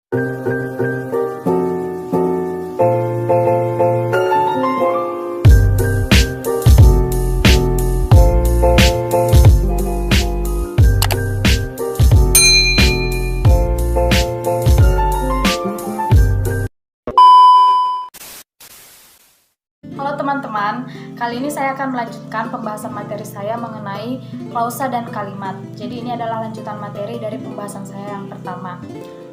Halo teman-teman, kali ini saya akan melanjutkan pembahasan materi saya mengenai klausa dan kalimat. Jadi ini adalah lanjutan materi dari pembahasan saya yang pertama.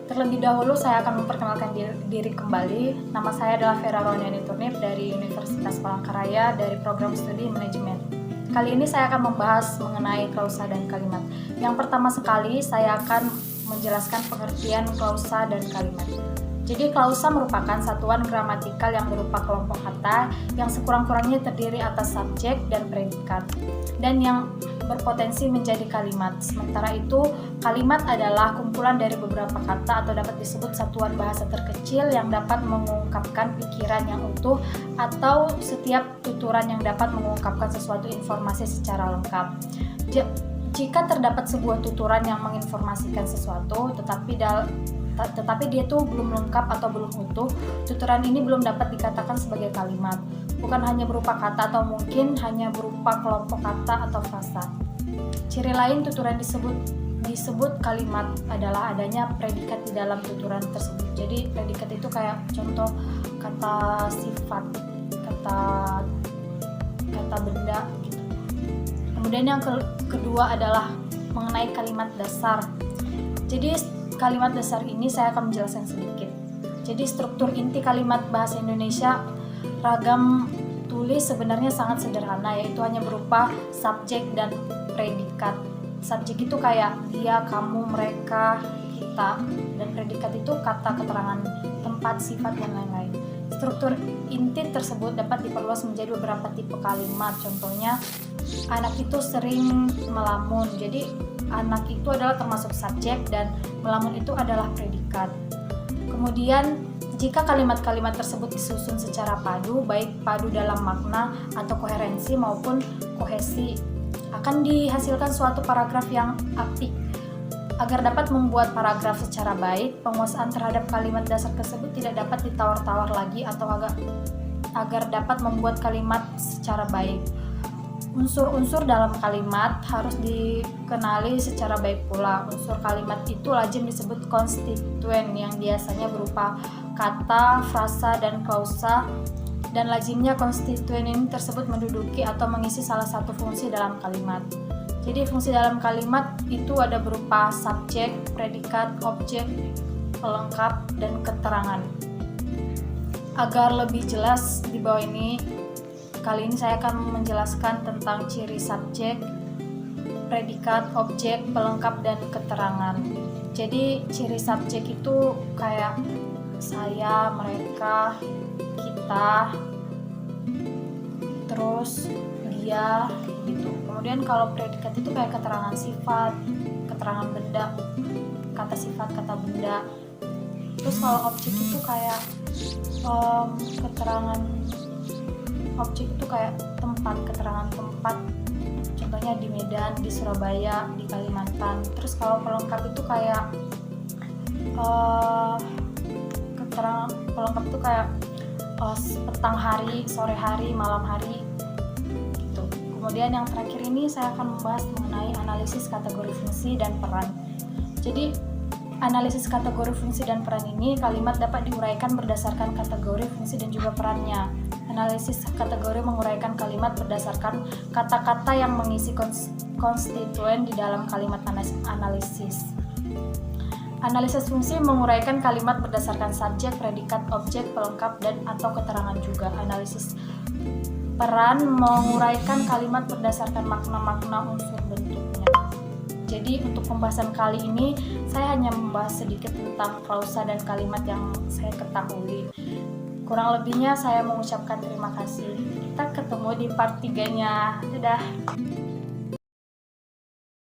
Terlebih dahulu saya akan memperkenalkan diri kembali. Nama saya adalah Vera Roniani Turnip dari Universitas Palangkaraya dari program studi manajemen. Kali ini saya akan membahas mengenai klausa dan kalimat. Yang pertama sekali saya akan menjelaskan pengertian klausa dan kalimat. Jadi klausa merupakan satuan gramatikal yang berupa kelompok kata yang sekurang-kurangnya terdiri atas subjek dan predikat dan yang berpotensi menjadi kalimat. Sementara itu, kalimat adalah kumpulan dari beberapa kata atau dapat disebut satuan bahasa terkecil yang dapat mengungkapkan pikiran yang utuh atau setiap tuturan yang dapat mengungkapkan sesuatu informasi secara lengkap. Jika terdapat sebuah tuturan yang menginformasikan sesuatu tetapi dia tuh belum lengkap atau belum utuh, tuturan ini belum dapat dikatakan sebagai kalimat. Bukan hanya berupa kata atau mungkin hanya berupa kelompok kata atau frasa. Ciri lain tuturan disebut kalimat adalah adanya predikat di dalam tuturan tersebut. Jadi predikat itu kayak contoh kata sifat, kata benda gitu. Kemudian yang kedua adalah mengenai kalimat dasar. Jadi kalimat dasar ini saya akan menjelaskan sedikit. Jadi struktur inti kalimat bahasa Indonesia ragam tulis sebenarnya sangat sederhana, yaitu hanya berupa subjek dan predikat. Subjek itu kayak dia, kamu, mereka, kita, dan predikat itu kata keterangan tempat, sifat, dan lain-lain. Struktur inti tersebut dapat diperluas menjadi beberapa tipe kalimat. Contohnya, anak itu sering melamun. Jadi anak itu adalah termasuk subjek dan melamun itu adalah predikat. Kemudian jika kalimat-kalimat tersebut disusun secara padu, baik padu dalam makna atau koherensi maupun kohesi, akan dihasilkan suatu paragraf yang apik. Agar dapat membuat paragraf secara baik, penguasaan terhadap kalimat dasar tersebut tidak dapat ditawar-tawar lagi atau agar dapat membuat kalimat secara baik. Unsur-unsur dalam kalimat harus dikenali secara baik pula. Unsur kalimat itu lazim disebut konstituen yang biasanya berupa kata, frasa, dan klausa, dan lazimnya konstituen ini tersebut menduduki atau mengisi salah satu fungsi dalam kalimat. Jadi fungsi dalam kalimat itu ada berupa subjek, predikat, objek, pelengkap, dan keterangan. Agar lebih jelas di bawah ini, kali ini saya akan menjelaskan tentang ciri subjek, predikat, objek, pelengkap, dan keterangan. Jadi ciri subjek itu kayak saya, mereka, kita, terus dia gitu. Kemudian kalau predikat itu kayak keterangan sifat, keterangan benda, kata sifat, kata benda. Terus kalau objek itu kayak keterangan objek itu kayak tempat, keterangan tempat, contohnya di Medan, di Surabaya, di Kalimantan. Terus kalau pelengkap itu kayak keterangan pelengkap itu kayak petang hari, sore hari, malam hari gitu. Kemudian yang terakhir ini saya akan membahas mengenai analisis kategori fungsi dan peran. Jadi analisis kategori fungsi dan peran ini, kalimat dapat diuraikan berdasarkan kategori fungsi dan juga perannya. Analisis kategori menguraikan kalimat berdasarkan kata-kata yang mengisi konstituen di dalam kalimat analisis. Analisis fungsi menguraikan kalimat berdasarkan subjek, predikat, objek, pelengkap, dan atau keterangan juga. Analisis peran menguraikan kalimat berdasarkan makna-makna unsur bentuknya. Jadi untuk pembahasan kali ini saya hanya membahas sedikit tentang klausa dan kalimat yang saya ketahui. Kurang lebihnya saya mengucapkan terima kasih. Kita ketemu di part 3-nya. Dadah.